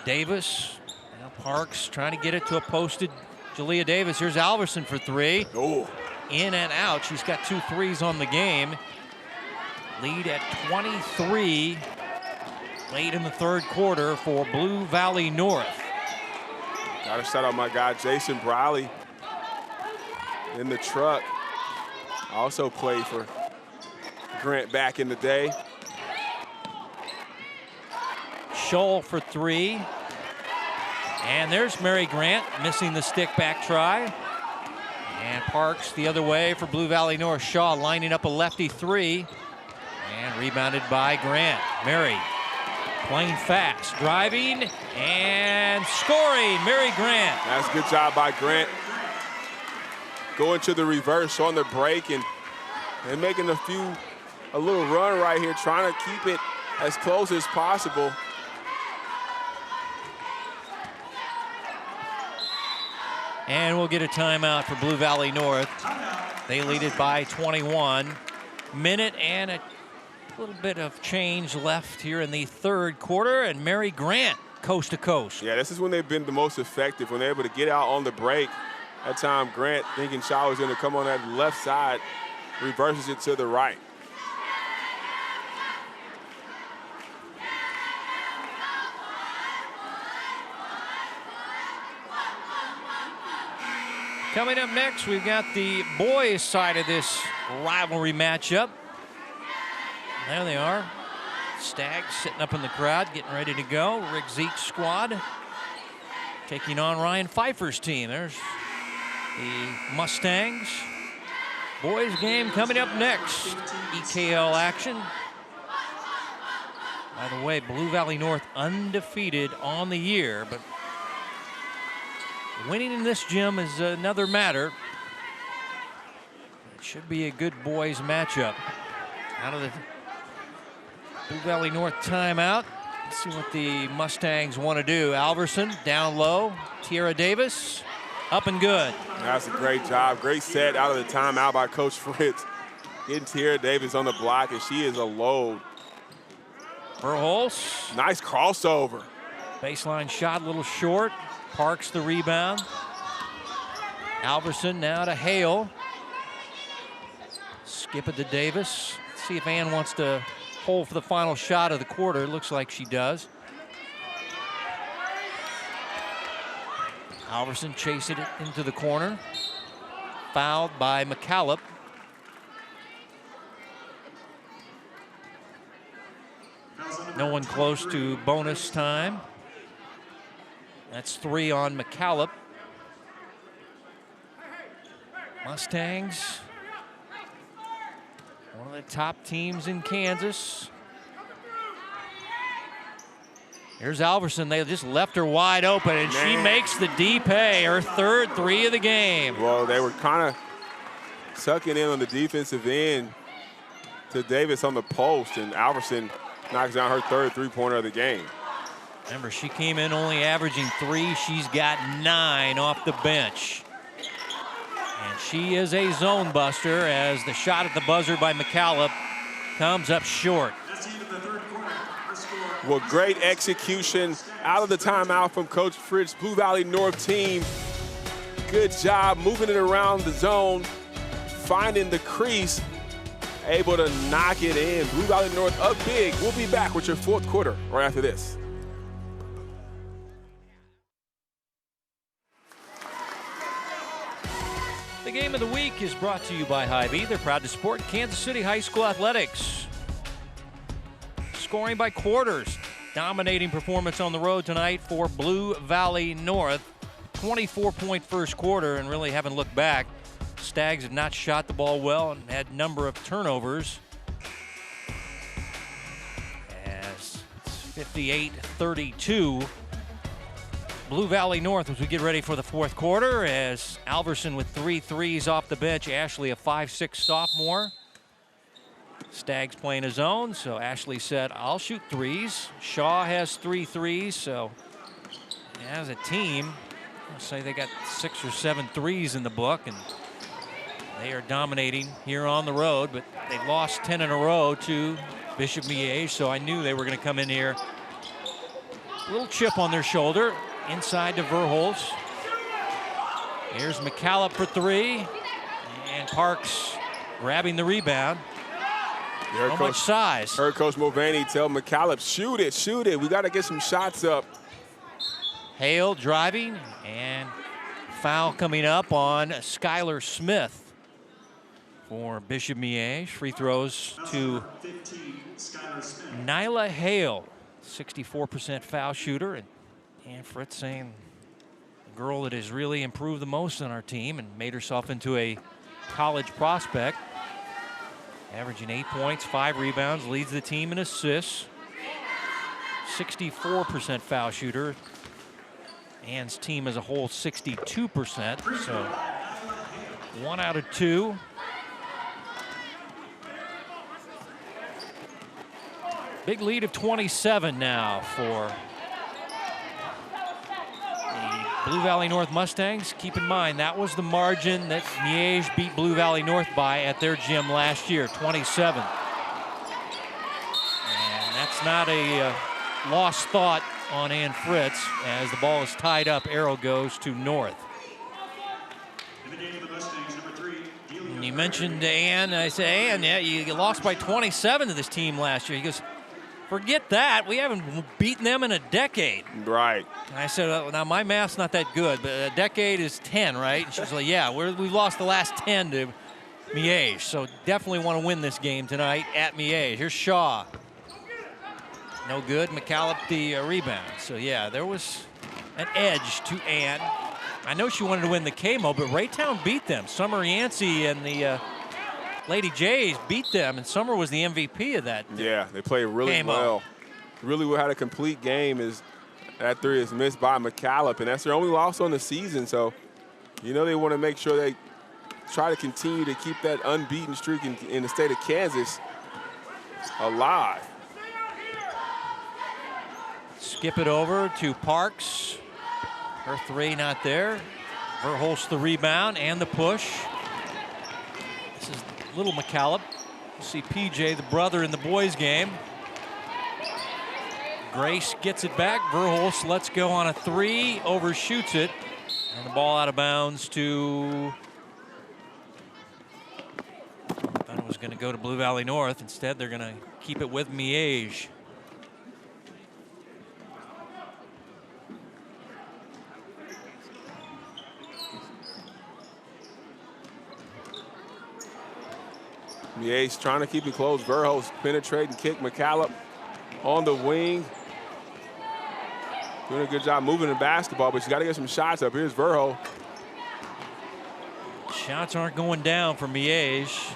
Davis, now Parks trying to get it to a posted Jalea Davis. Here's Alverson for 3. Oh, In and out. She's got 2 threes on the game. Lead at 23 late in the 3rd quarter for Blue Valley North. got to shout out my guy Jason Briley in the truck. Also played for Grant back in the day. Scholl for 3. And there's Mary Grant missing the stick back try. And Parks the other way for Blue Valley North. Shaw lining up a lefty 3. And rebounded by Grant. Mary playing fast, driving and scoring. Mary Grant. That's a good job by Grant. Going to the reverse on the break and making a little run right here, trying to keep it as close as possible. And we'll get a timeout for Blue Valley North. They lead it by 21. Minute and a little bit of change left here in the 3rd quarter, and Mary Grant coast to coast. Yeah, this is when they've been the most effective, when they're able to get out on the break. That time, Grant, thinking Shaw was going to come on that left side, reverses it to the right. Coming up next, we've got the boys' side of this rivalry matchup. There they are. Stags sitting up in the crowd, getting ready to go. Rick Zeke's squad taking on Ryan Pfeiffer's team. There's the Mustangs. Boys game coming up next. EKL action. By the way, Blue Valley North undefeated on the year, but winning in this gym is another matter. It should be a good boys matchup. Out of the Blue Valley North timeout. Let's see what the Mustangs want to do. Alverson down low. Tierra Davis up and good. That's a great job. Great set out of the timeout by Coach Fritz. Getting Tierra Davis on the block, and she is a load. Verholz. Nice crossover. Baseline shot a little short. Parks the rebound. Alverson now to Hale. Skip it to Davis. Let's see if Ann wants to hold for the final shot of the quarter. Looks like she does. Alverson chasing it into the corner. Fouled by McCallop. No one close to bonus time. That's 3 on McCallop. Mustangs, one of the top teams in Kansas. Here's Alverson. They just left her wide open, and she makes the deep pay, her 3rd 3 of the game. Well, they were kind of sucking in on the defensive end to Davis on the post, and Alverson knocks down her 3rd 3-pointer of the game. Remember, she came in only averaging 3. She's got 9 off the bench. And she is a zone buster as the shot at the buzzer by McCallop comes up short. Well, great execution out of the timeout from Coach Fritz. Blue Valley North team, good job moving it around the zone, finding the crease, able to knock it in. Blue Valley North up big. We'll be back with your 4th quarter right after this. The game of the week is brought to you by Hy-Vee. They're proud to support Kansas City High School athletics. Scoring by quarters. Dominating performance on the road tonight for Blue Valley North. 24-point first quarter, and really haven't looked back. Stags have not shot the ball well and had a number of turnovers. As it's 58-32. Blue Valley North as we get ready for the fourth quarter, as Alverson with 3 threes off the bench. Ashley, a 5'6" sophomore. Stags playing his own, so Ashley said, I'll shoot threes. Shaw has 3 threes, so as a team, I'll say they got 6 or 7 threes in the book, and they are dominating here on the road, but they lost 10 in a row to Bishop Miege, so I knew they were going to come in here. A little chip on their shoulder. Inside to Verholz. Here's McCallop for 3. And Parks grabbing the rebound. So much size. Heard Coach Mulvaney tell McCallop, shoot it, shoot it. We got to get some shots up. Hale driving, and foul coming up on Skylar Smith for Bishop Miege. Free throws to Nyla Hale, 64% foul shooter. And Fritz saying the girl that has really improved the most on our team and made herself into a college prospect. Averaging 8 points, 5 rebounds, leads the team in assists. 64% foul shooter. Ann's team as a whole, 62%. So 1 out of 2. Big lead of 27 now for Blue Valley North Mustangs. Keep in mind, that was the margin that Miege beat Blue Valley North by at their gym last year, 27. And that's not a lost thought on Ann Fritz. As the ball is tied up, arrow goes to North. And you mentioned Ann, I said, Ann, yeah, you lost by 27 to this team last year. He goes, forget that. We haven't beaten them in a decade. Right. And I said, now my math's not that good, but a decade is 10, right? And she's like, yeah, we've lost the last 10 to Miege. So definitely want to win this game tonight at Miege. Here's Shaw. No good. McCallop the rebound. So yeah, there was an edge to Ann. I know she wanted to win the KMO, but Raytown beat them. Summer Yancey and the Lady Jays beat them, and Summer was the MVP of that. Yeah, they played really well. Really had a complete game. Is that 3 is missed by McCallop, and that's their only loss on the season. So, you know, they want to make sure they try to continue to keep that unbeaten streak in the state of Kansas alive. Skip it over to Parks. Her 3 not there. Verholz the rebound and the push. This is little McCallop. You see PJ, the brother, in the boys game. Grace gets it back. Verholz lets go on a 3, overshoots it. And the ball out of bounds to, I thought it was going to go to Blue Valley North. Instead, they're going to keep it with Miege. Miege trying to keep it close. Verholz penetrating, kick. McCallop on the wing. Doing a good job moving the basketball, but you got to get some shots up. Here's Verholz. Shots aren't going down for Miege.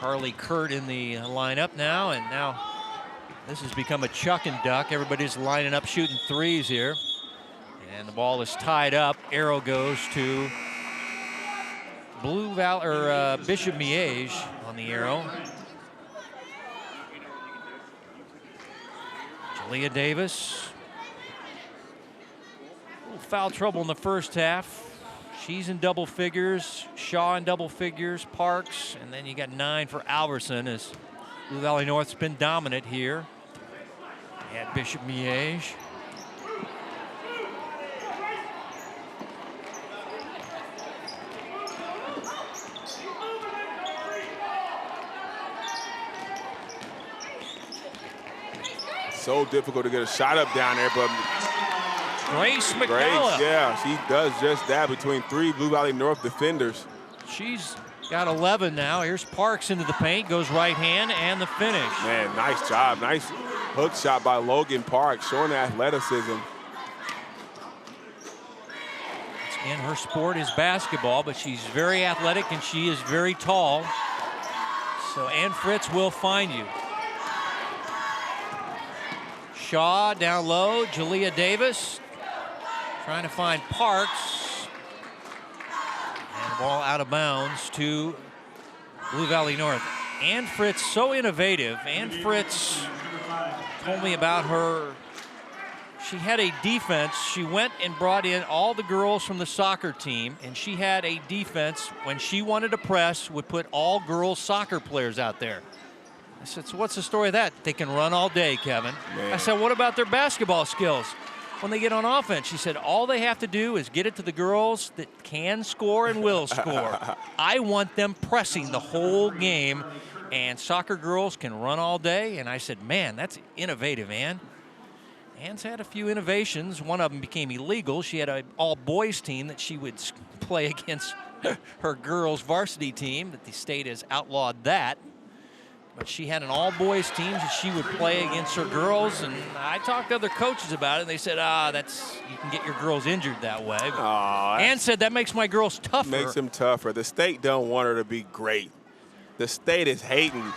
Carly Kurt in the lineup now, and now this has become a chuck and duck. Everybody's lining up shooting 3s here. And the ball is tied up. Arrow goes to Blue Valley, or Bishop Miege on the arrow. Jalea Davis. A little foul trouble in the first half. She's in double figures. Shaw in double figures. Parks, and then you got 9 for Alverson as Blue Valley North's been dominant here at Bishop Miege. So difficult to get a shot up down there, but Grace McCallum. Grace, yeah, she does just that between 3 Blue Valley North defenders. She's got 11 now. Here's Parks into the paint, goes right hand, and the finish. Man, nice job. Nice hook shot by Logan Parks, showing athleticism. And her sport is basketball, but she's very athletic and she is very tall. So Ann Fritz will find you. Shaw down low, Jalea Davis trying to find Parks. And the ball out of bounds to Blue Valley North. Ann Fritz, so innovative. Ann Fritz told me about her. She had a defense. She went and brought in all the girls from the soccer team, and she had a defense when she wanted to press, would put all girls soccer players out there. I said, so what's the story of that? They can run all day, Kevin. Man. I said, what about their basketball skills when they get on offense? She said, all they have to do is get it to the girls that can score and will score. I want them pressing the whole game, and soccer girls can run all day. And I said, man, that's innovative, Ann. Ann's had a few innovations. One of them became illegal. She had an all-boys team that she would play against her girls' varsity team, that the state has outlawed that. But she had an all-boys team that she would play against her girls, and I talked to other coaches about it, and they said, you can get your girls injured that way. Ann said that makes my girls tougher. Makes them tougher. The state don't want her to be great. The state is hating.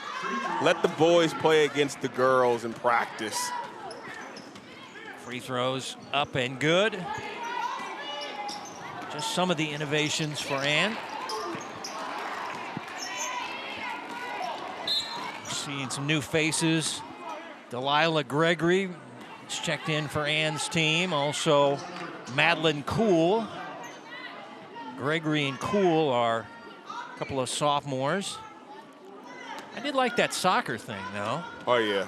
Let the boys play against the girls in practice. Free throws up and good. Just some of the innovations for Ann. Seeing some new faces. Delilah Gregory is checked in for Ann's team. Also, Madeline Cool. Gregory and Cool are a couple of sophomores. I did like that soccer thing, though. Oh, yeah.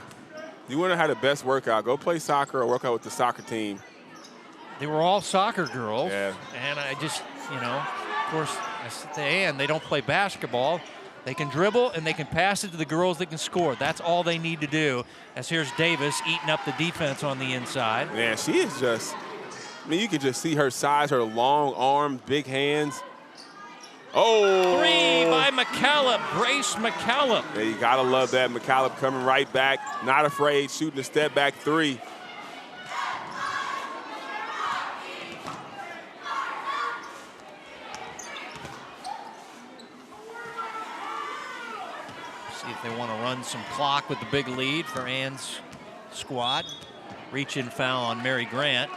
You want to have the best workout, go play soccer or work out with the soccer team. They were all soccer girls. Yeah. And I just, of course, I said to Ann, they don't play basketball. They can dribble and they can pass it to the girls that can score. That's all they need to do. As here's Davis eating up the defense on the inside. Man, she is just, you can just see her size, her long arms, big hands. Oh! 3 by McCallum, Grace McCallum. Yeah, you gotta love that. McCallum coming right back, not afraid, shooting a step back 3. See if they want to run some clock with the big lead for Ann's squad. Reach-in foul on Mary Grant.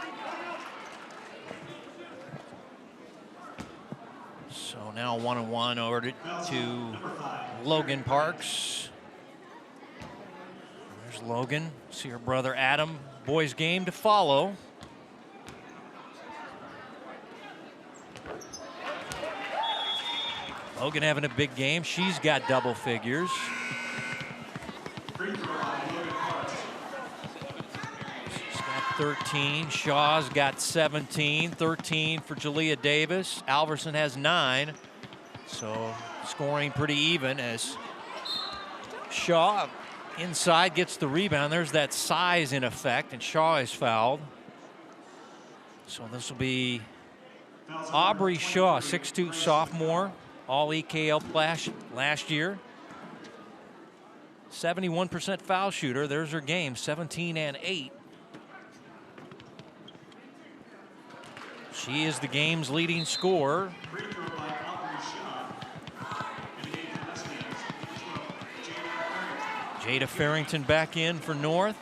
So now 1-on-1 over to Logan Parks. There's Logan. See her brother Adam. Boys game to follow. Logan having a big game. She's got double figures. She's got 13. Shaw's got 17. 13 for Jalea Davis. Alverson has 9. So scoring pretty even as Shaw inside gets the rebound. There's that size in effect, and Shaw is fouled. So this will be Aubrey Shaw, 6'2" sophomore. All EKL last year. 71% foul shooter. There's her game, 17 and 8. She is the game's leading scorer. Jada Farrington back in for North.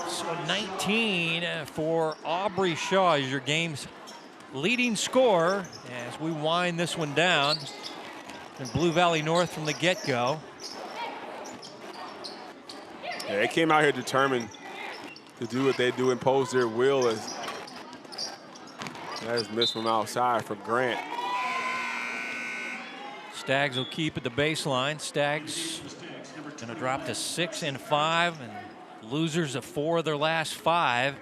So 19 for Aubrey Shaw is your game's leading scorer as we wind this one down. And Blue Valley North from the get-go. Yeah, they came out here determined to do what they do, impose their will. As that is missed from outside for Grant. Stags will keep at the baseline. Stags going to drop to 6 and 5, and losers of 4 of their last 5.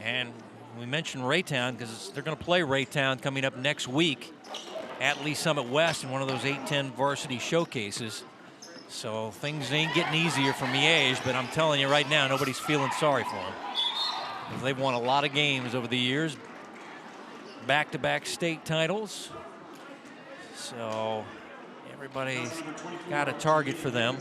And we mentioned Raytown because they're going to play Raytown coming up next week. at Lee Summit West in one of those 8-10 varsity showcases. So things ain't getting easier for Miege, but I'm telling you right now, nobody's feeling sorry for them. Because they've won a lot of games over the years. Back-to-back state titles. So everybody's got a target for them.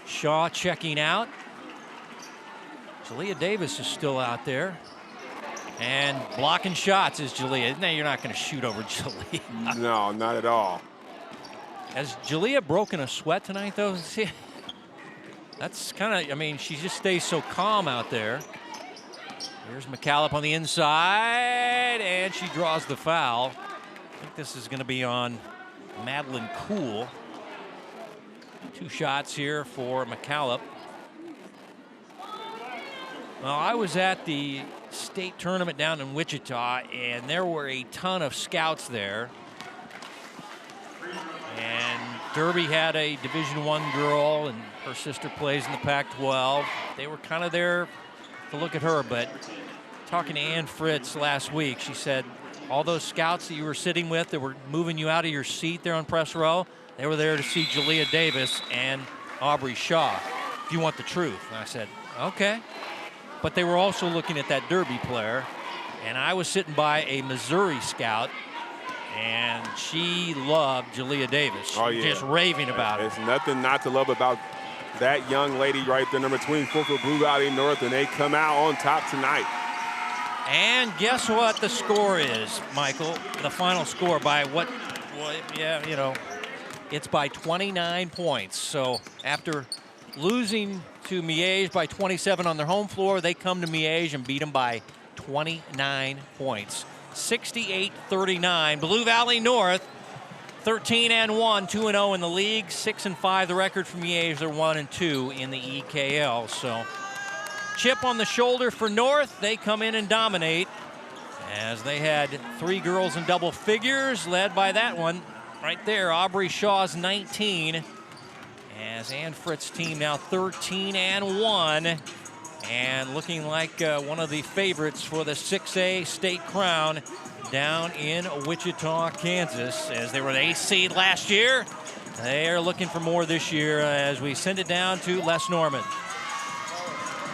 Shaw checking out. Jalea Davis is still out there. And blocking shots is Jalea. No, you're not going to shoot over Jalea. No, not at all. Has Jalea broken a sweat tonight, though? See, that's kind of, I mean, she just stays so calm out there. Here's McCallop on the inside, and she draws the foul. I think this is going to be on Madeline Cool. 2 shots here for McCallop. Well, I was at the state tournament down in Wichita, and there were a ton of scouts there. And Derby had a Division I girl, and her sister plays in the Pac-12. They were kind of there to look at her, but talking to Ann Fritz last week, she said all those scouts that you were sitting with that were moving you out of your seat there on press row, they were there to see Jalea Davis and Aubrey Shaw, if you want the truth. And I said, okay. But they were also looking at that Derby player, and I was sitting by a Missouri scout, and she loved Jalea Davis. Oh, yeah. Just raving about it. There's nothing not to love about that young lady right there, number 24 for Blue Valley North, and they come out on top tonight. And guess what the score is, Michael? The final score by what yeah, you know, it's by 29 points. So after losing to Miege by 27 on their home floor, they come to Miege and beat them by 29 points. 68-39. Blue Valley North, 13-1, 2-0 in the league, 6-5 the record for Miege. They're 1-2 in the EKL. So chip on the shoulder for North. They come in and dominate, as they had 3 girls in double figures, led by that one right there, Aubrey Shaw's 19. As Ann Fritz's team now 13-1, and looking like one of the favorites for the 6A state crown down in Wichita, Kansas, as they were the 8th seed last year. They are looking for more this year as we send it down to Les Norman.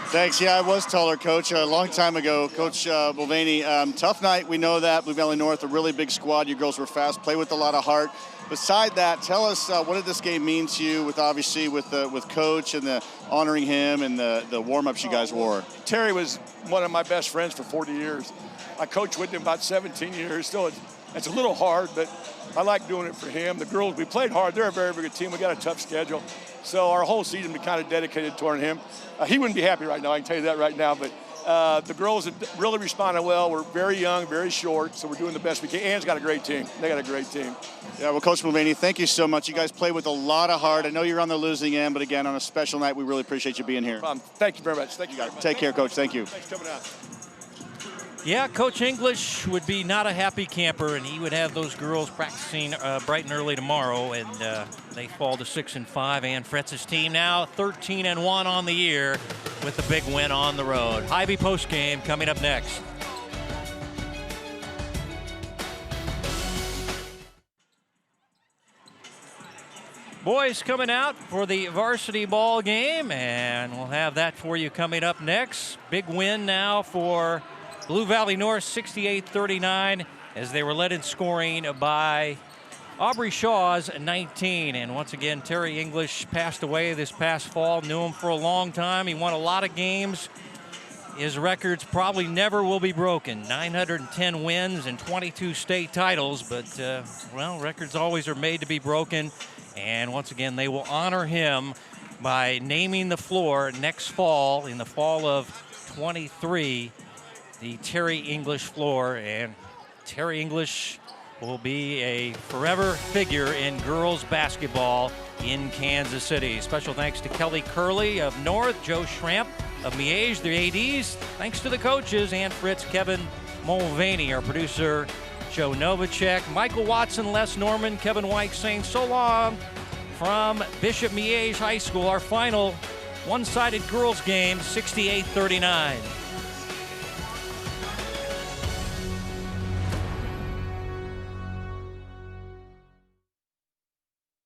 Thanks. Yeah, I was taller, Coach. A long time ago, Coach Mulvaney. Tough night, we know that. Blue Valley North, a really big squad. You girls were fast, play with a lot of heart. Beside that, tell us what did this game mean to you? With obviously with Coach and the honoring him and the warm-ups you guys wore. Terry was one of my best friends for 40 years. I coached with him about 17 years. Still, it's a little hard, but I like doing it for him. The girls, we played hard. They're a very, very good team. We got a tough schedule. So our whole season we kind of dedicated toward him. He wouldn't be happy right now, I can tell you that right now. But the girls have really responded well. We're very young, very short, so we're doing the best we can. Ann's got a great team. They got a great team. Yeah, well, Coach Mulvaney, thank you so much. You guys play with a lot of heart. I know you're on the losing end, but again, on a special night, we really appreciate you being here. Thank you very much. Thank you, guys. Take care, Coach. Thank you. Thanks for coming out. Yeah, Coach English would be not a happy camper, and he would have those girls practicing bright and early tomorrow, and they fall to 6-5. Ann Fritz's team now 13-1 on the year with the big win on the road. Hy-Vee postgame coming up next. Boys coming out for the varsity ball game, and we'll have that for you coming up next. Big win now for Blue Valley North, 68-39, as they were led in scoring by Aubrey Shaw's 19. And once again, Terry English passed away this past fall. Knew him for a long time. He won a lot of games. His records probably never will be broken. 910 wins and 22 state titles, but, well, records always are made to be broken. And once again, they will honor him by naming the floor next fall, in the fall of 23, the Terry English floor. And Terry English will be a forever figure in girls basketball in Kansas City. Special thanks to Kelly Curley of North, Joe Schramp of Miege, the ADs. Thanks to the coaches, Ann Fritz, Kevin Mulvaney, our producer, Joe Novacek, Michael Watson, Les Norman, Kevin White saying so long from Bishop Miege High School. Our final one-sided girls game, 68-39.